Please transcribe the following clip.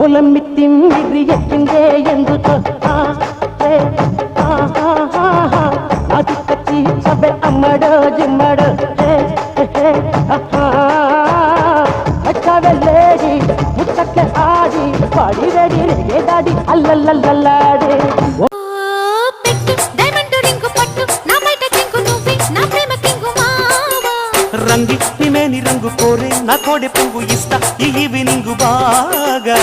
పొలమిత్తి మిర్రి ఎక్కిందే ఎందుకో అది కచ్చి సబె అమ్మడో జిమ్మడో వెళ్ళేది ముచ్చట్ల ఆడి పాడి రెడీ రేగేదాడి అల్లల్లల్లాడే రంగి నిమేని రంగు కోరే నా కోడె పువ్వు ఇస్తా ఈ ఈవినింగ్ బాగా